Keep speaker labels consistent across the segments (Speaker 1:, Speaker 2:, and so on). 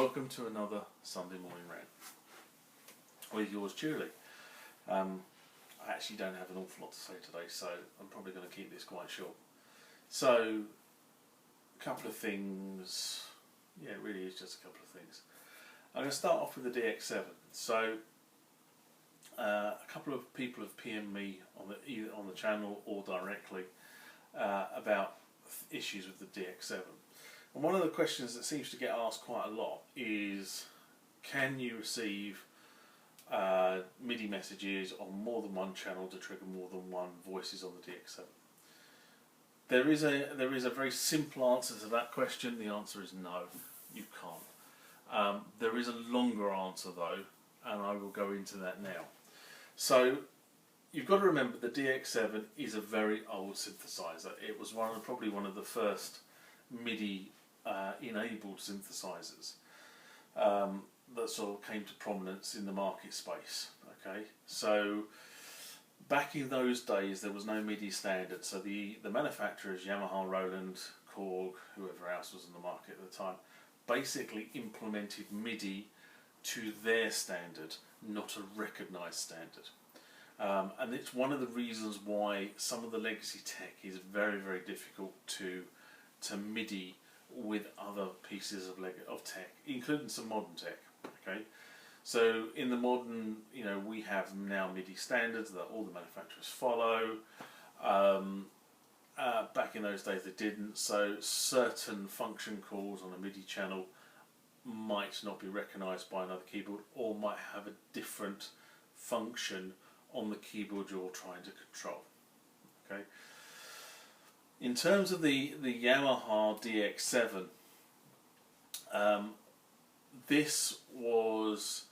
Speaker 1: welcome to another Sunday morning rant with yours truly. I actually don't have an awful lot to say today, so I'm probably going to keep this quite short. So, a couple of things. Yeah, it really is just a couple of things. I'm going to start off with the DX7. So, a couple of people have PM'd me either on the channel or directly about issues with the DX7. And one of the questions that seems to get asked quite a lot is, can you receive MIDI messages on more than one channel to trigger more than one voices on the DX7? There is a very simple answer to that question. The answer is no, you can't. There is a longer answer though, and I will go into that now. So you've got to remember the DX7 is a very old synthesizer. It was probably one of the first MIDI enabled synthesizers that sort of came to prominence in the market space. Okay, so back in those days there was no MIDI standard, so the manufacturers, Yamaha, Roland, Korg, whoever else was in the market at the time, basically implemented MIDI to their standard, not a recognised standard. And it's one of the reasons why some of the legacy tech is very, very difficult to MIDI with other pieces of tech, including some modern tech. Okay, so in the modern, we have now MIDI standards that all the manufacturers follow. Back in those days they didn't, so certain function calls on a MIDI channel might not be recognised by another keyboard, or might have a different function on the keyboard you're trying to control. Okay. In terms of the Yamaha DX7, this was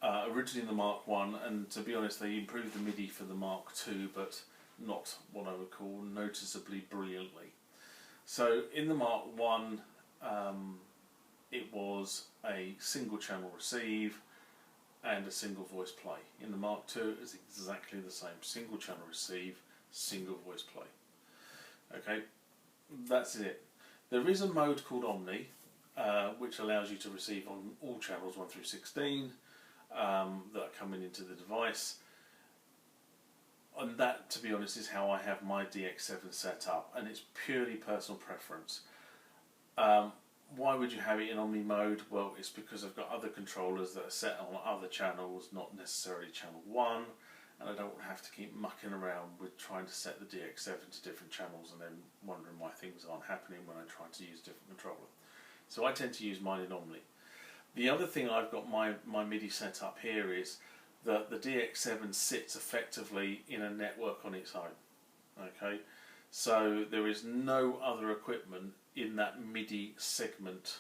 Speaker 1: originally the Mark 1, and to be honest they improved the MIDI for the Mark 2, but not what I would call noticeably brilliantly. So in the Mark 1 it was a single channel receive and a single voice play. In the Mark 2 it's exactly the same, single channel receive, single voice play. Okay, that's it. There is a mode called Omni, which allows you to receive on all channels 1 through 16 that are coming into the device. And that, to be honest, is how I have my DX7 set up, and it's purely personal preference. Why would you have it in Omni mode? Well, it's because I've got other controllers that are set on other channels, not necessarily channel 1. And I don't have to keep mucking around with trying to set the DX7 to different channels and then wondering why things aren't happening when I try to use a different controller. So I tend to use mine in Omni. The other thing I've got my MIDI set up here is that the DX7 sits effectively in a network on its own. Okay, so there is no other equipment in that MIDI segment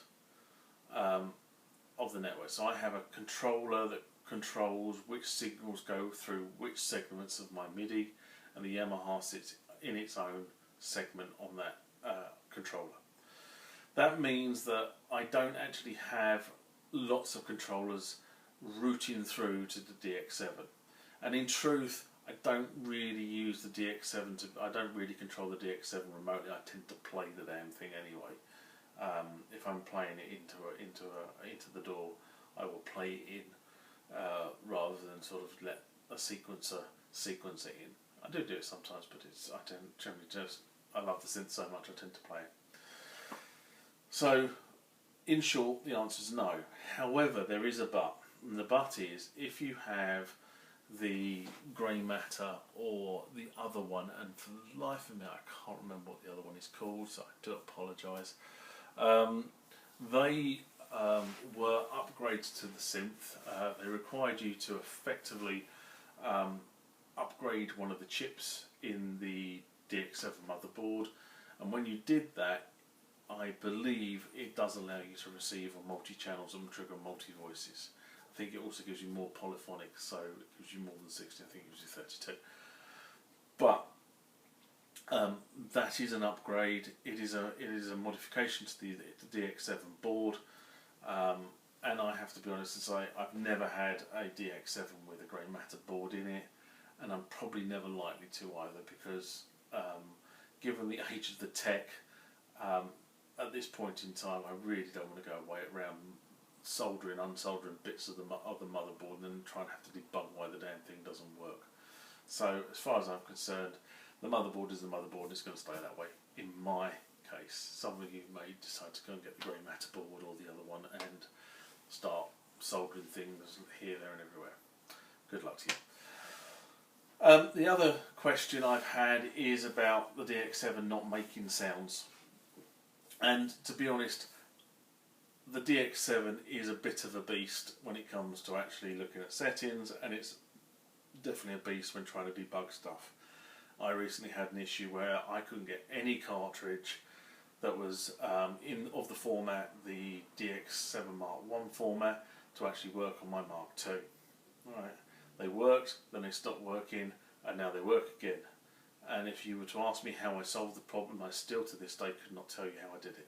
Speaker 1: of the network. So I have a controller that controls which signals go through which segments of my MIDI, and the Yamaha sits in its own segment on that controller. That means that I don't actually have lots of controllers routing through to the DX7, and in truth I don't really use the DX7 I don't really control the DX7 remotely. I tend to play the damn thing anyway. If I'm playing it into the DAW, I will play it in rather than sort of let a sequencer sequence it in. I do it sometimes, but I love the synth so much I tend to play it. So in short, the answer is no. However, there is a but, and the but is if you have the grey matter or the other one, and for the life of me I can't remember what the other one is called, so I do apologise. They were upgrades to the synth. They required you to effectively upgrade one of the chips in the DX7 motherboard, and when you did that, I believe it does allow you to receive on multi-channels and trigger multi-voices. I think it also gives you more polyphonic, so it gives you more than 60, I think it gives you 32. But that is an upgrade. It is a modification to the DX7 board, and I have to be honest and say I've never had a DX7 with a grey matter board in it, and I'm probably never likely to either, because given the age of the tech, at this point in time I really don't want to go away around soldering, unsoldering bits of the motherboard, and then try and have to debug why the damn thing doesn't work. So as far as I'm concerned, the motherboard is the motherboard. It's going to stay that way. In my case, some of you may decide to go and get the grey matter board or the other one and start soldering things here, there, and everywhere. Good luck to you. The other question I've had is about the DX7 not making sounds. And to be honest, the DX7 is a bit of a beast when it comes to actually looking at settings, and it's definitely a beast when trying to debug stuff. I recently had an issue where I couldn't get any cartridge that was of the format, the DX7 Mark I format, to actually work on my Mark II. Alright. They worked, then they stopped working, and now they work again. And if you were to ask me how I solved the problem, I still to this day could not tell you how I did it.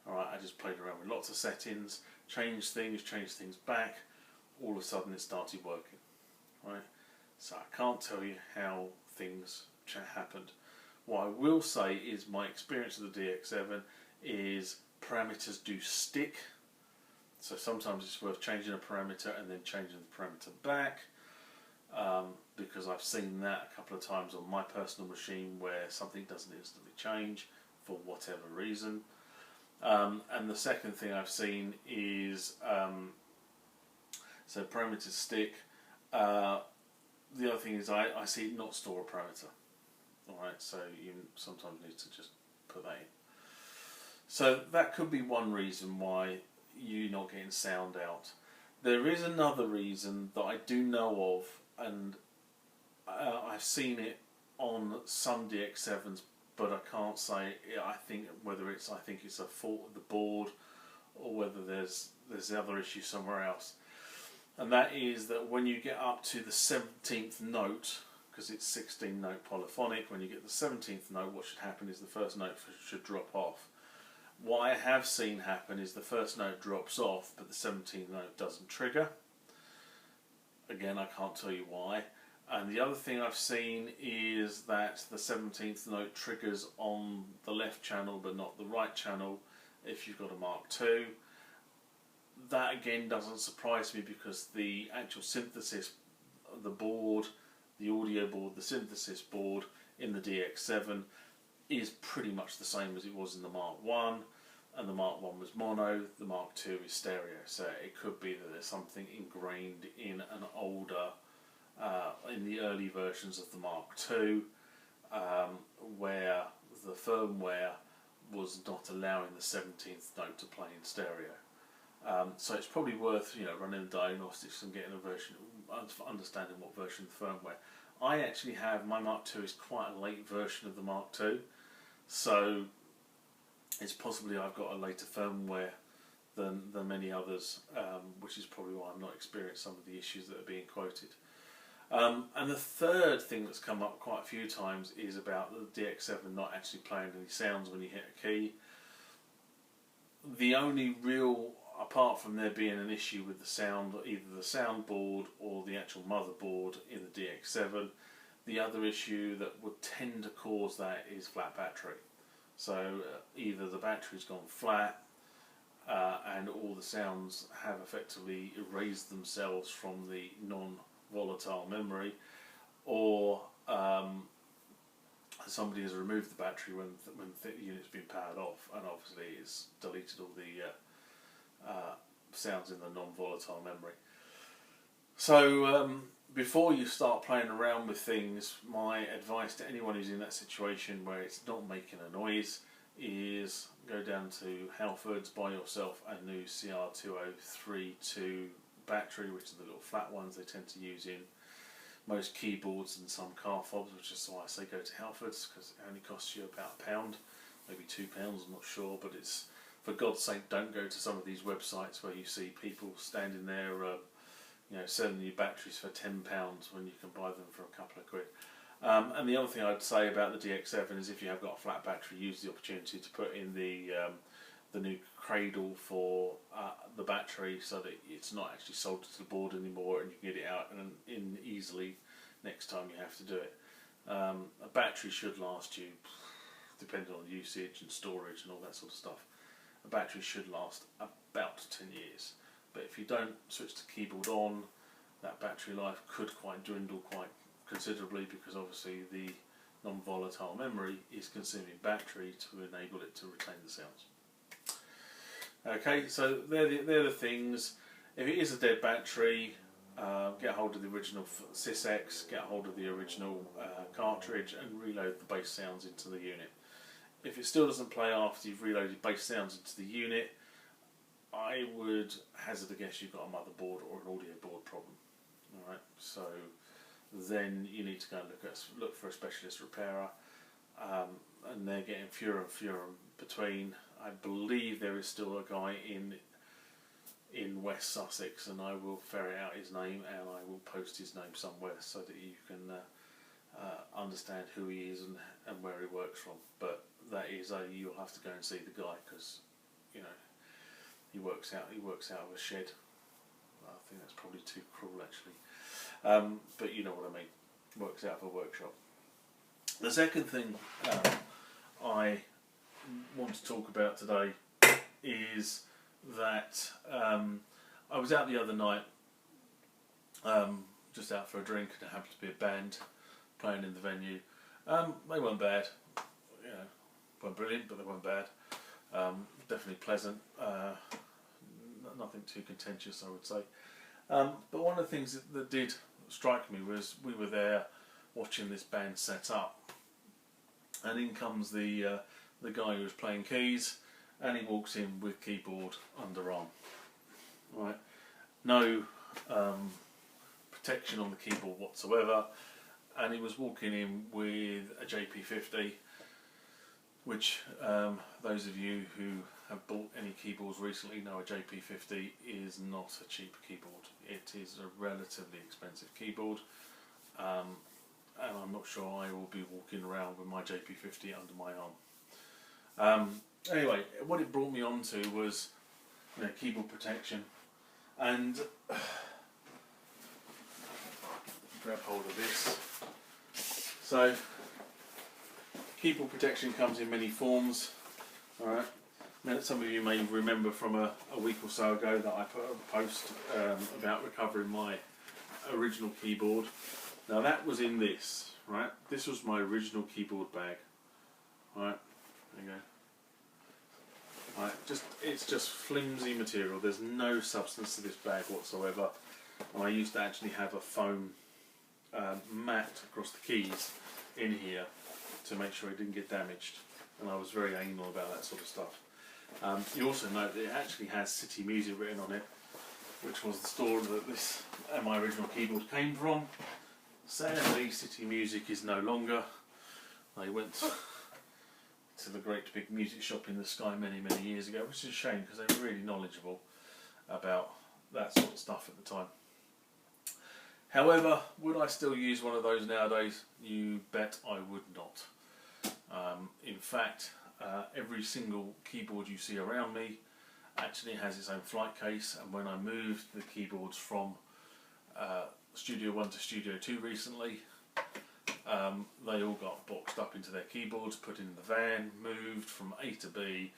Speaker 1: Alright, I just played around with lots of settings, changed things back, all of a sudden it started working. Right? So I can't tell you how things happened. What I will say is my experience of the DX7 is parameters do stick. So sometimes it's worth changing a parameter and then changing the parameter back. Because I've seen that a couple of times on my personal machine where something doesn't instantly change for whatever reason. And the second thing I've seen is so parameters stick. The other thing is I see it not store a parameter. Alright, so you sometimes need to just put that in. So that could be one reason why you're not getting sound out. There is another reason that I do know of, and I've seen it on some DX7s, but I can't say I think it's a fault of the board or whether there's other issue somewhere else. And that is that when you get up to the 17th note, because it's 16 note polyphonic, when you get the 17th note, what should happen is the first note should drop off. What I have seen happen is the first note drops off, but the 17th note doesn't trigger. Again, I can't tell you why. And the other thing I've seen is that the 17th note triggers on the left channel but not the right channel if you've got a Mark II. That again doesn't surprise me because the actual synthesis, the board, the audio board, the synthesis board in the DX7 is pretty much the same as it was in the Mark I, and the Mark I was mono, the Mark II is stereo. So it could be that there's something ingrained in an older, in the early versions of the Mark II, where the firmware was not allowing the 17th note to play in stereo. So it's probably worth running the diagnostics and getting a version, understanding what version of the firmware. I actually have, my Mark II is quite a late version of the Mark II, so it's possibly I've got a later firmware than many others, which is probably why I'm not experiencing some of the issues that are being quoted. And the third thing that's come up quite a few times is about the DX7 not actually playing any sounds when you hit a key. The only real, apart from there being an issue with the sound, either the soundboard or the actual motherboard in the DX7, the other issue that would tend to cause that is flat battery. So either the battery's gone flat and all the sounds have effectively erased themselves from the non-volatile memory, or somebody has removed the battery when the unit's been powered off, and obviously it's deleted all the sounds in the non-volatile memory. So before you start playing around with things, my advice to anyone who's in that situation where it's not making a noise is go down to Halfords, buy yourself a new CR2032 battery, which are the little flat ones they tend to use in most keyboards and some car fobs, which is why I say go to Halfords, because it only costs you about £1, maybe £2, I'm not sure, but it's, for God's sake, don't go to some of these websites where you see people standing there selling you batteries for £10 when you can buy them for a couple of quid. And the other thing I'd say about the DX7 is if you have got a flat battery, use the opportunity to put in the new cradle for the battery so that it's not actually soldered to the board anymore, and you can get it out and in easily next time you have to do it. A battery should last you, depending on usage and storage and all that sort of stuff, a battery should last about 10 years. but if you don't switch the keyboard on, that battery life could quite dwindle quite considerably, because obviously the non-volatile memory is consuming battery to enable it to retain the sounds. Okay, so they're the things. If it is a dead battery, get hold of the original SysX, get hold of the original cartridge and reload the bass sounds into the unit. If it still doesn't play after you've reloaded bass sounds into the unit, I would hazard a guess you've got a motherboard or an audio board problem. Alright, so then you need to go and look for a specialist repairer, and they're getting fewer and fewer in between. I believe there is still a guy in West Sussex, and I will ferret out his name and I will post his name somewhere so that you can understand who he is and where he works from. But that is you'll have to go and see the guy, because you know he works out of a shed. I think that's probably too cruel actually, but you know what I mean. Works out of a workshop. The second thing I want to talk about today is that I was out the other night, just out for a drink, and there happened to be a band playing in the venue. They weren't bad, you know, weren't brilliant, but they weren't bad. Definitely pleasant, nothing too contentious, I would say. But one of the things that did strike me was we were there watching this band set up, and in comes the guy who was playing keys, and he walks in with keyboard underarm. Right, no protection on the keyboard whatsoever, and he was walking in with a JP50, which those of you who have bought any keyboards recently know a JP50 is not a cheap keyboard. It is a relatively expensive keyboard, and I'm not sure I will be walking around with my JP50 under my arm. Anyway, what it brought me on to was, you know, keyboard protection, and grab hold of this. So keyboard protection comes in many forms. Alright, now some of you may remember from a week or so ago that I put a post about recovering my original keyboard. Now that was in this, right? This was my original keyboard bag. Right, there you go. Right, it's just flimsy material. There's no substance to this bag whatsoever. And I used to actually have a foam mat across the keys in here to make sure it didn't get damaged. And I was very anal about that sort of stuff. You also note that it actually has City Music written on it, which was the store that this my original keyboard came from. Sadly, City Music is no longer. They went to the great big music shop in the sky many years ago, which is a shame because they were really knowledgeable about that sort of stuff at the time. However, would I still use one of those nowadays? You bet I would not. In fact, every single keyboard you see around me actually has its own flight case, and when I moved the keyboards from Studio 1 to Studio 2 recently, they all got boxed up into their keyboards, put in the van, moved from A to B,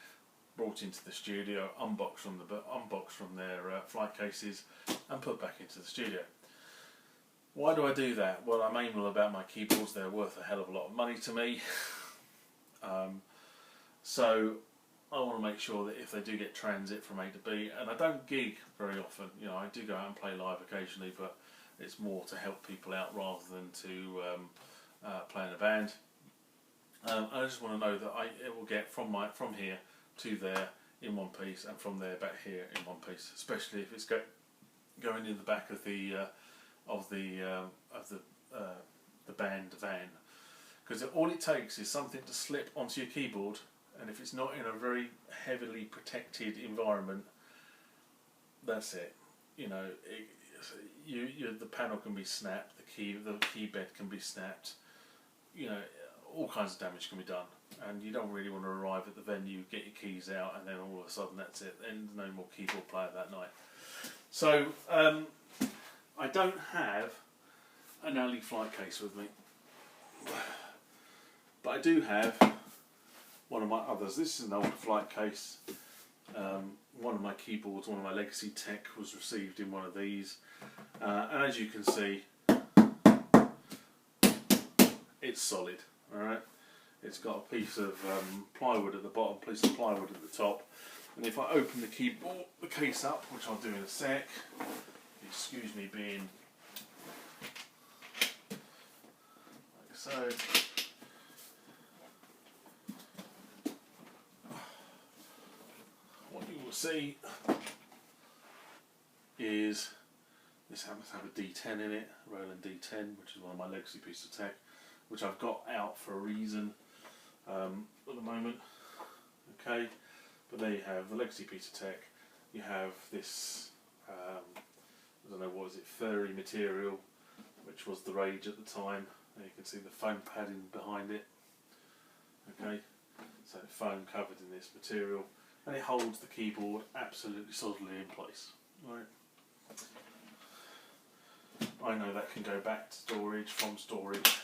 Speaker 1: brought into the studio, unboxed from their flight cases, and put back into the studio. Why do I do that? Well, I'm anal about my keyboards. They're worth a hell of a lot of money to me. So I want to make sure that if they do get transit from A to B, and I don't gig very often, you know, I do go out and play live occasionally, but it's more to help people out rather than to play in a band. I just want to know that it will get from here to there in one piece, and from there back here in one piece, especially if it's going in the back of the band van, because all it takes is something to slip onto your keyboard, and if it's not in a very heavily protected environment, that's it. You know, the panel can be snapped, the key bed can be snapped. You know, all kinds of damage can be done, and you don't really want to arrive at the venue, get your keys out, and then all of a sudden that's it. Then no more keyboard player that night. So I don't have an alley flight case with me, but I do have one of my others. This is an older flight case. One of my keyboards, one of my legacy tech was received in one of these, and as you can see, it's solid. Alright, it's got a piece of plywood at the bottom, piece of plywood at the top, and if I open the keyboard, the case up, which I'll do in a sec, excuse me being like so. What you will see is this happens to have a D10 in it, a Roland D10, which is one of my legacy pieces of tech, which I've got out for a reason at the moment. Okay, but there you have the legacy piece of tech. You have this, I don't know, what is it, furry material, which was the rage at the time. There you can see the foam padding behind it. Okay, so foam covered in this material, and it holds the keyboard absolutely solidly in place. Right. I know that can go back to storage, from storage,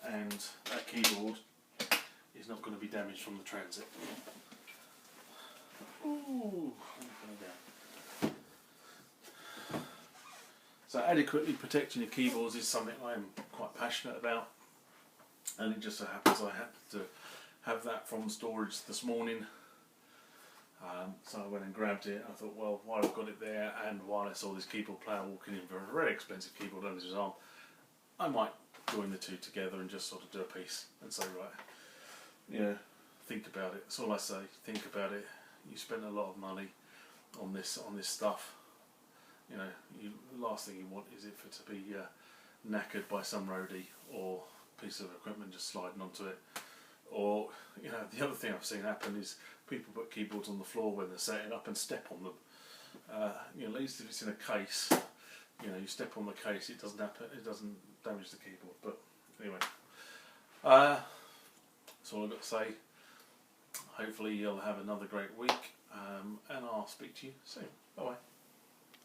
Speaker 1: and that keyboard is not going to be damaged from the transit. Ooh, so adequately protecting your keyboards is something I'm quite passionate about, and it just so happens I happened to have that from storage this morning. So I went and grabbed it. I thought, well, while I've got it there, and while I saw this keyboard player walking in for a very expensive keyboard under his arm, I might join the two together and just sort of do a piece and say, right, you know, think about it. That's all I say. Think about it. You spend a lot of money on this stuff. You know, the last thing you want is it for to be knackered by some roadie or piece of equipment just sliding onto it. Or, you know, the other thing I've seen happen is people put keyboards on the floor when they're setting up and step on them. You know, at least if it's in a case, you know, you step on the case, it doesn't happen. It doesn't damage the keyboard. But anyway, that's all I've got to say. Hopefully you'll have another great week, and I'll speak to you soon. Bye bye.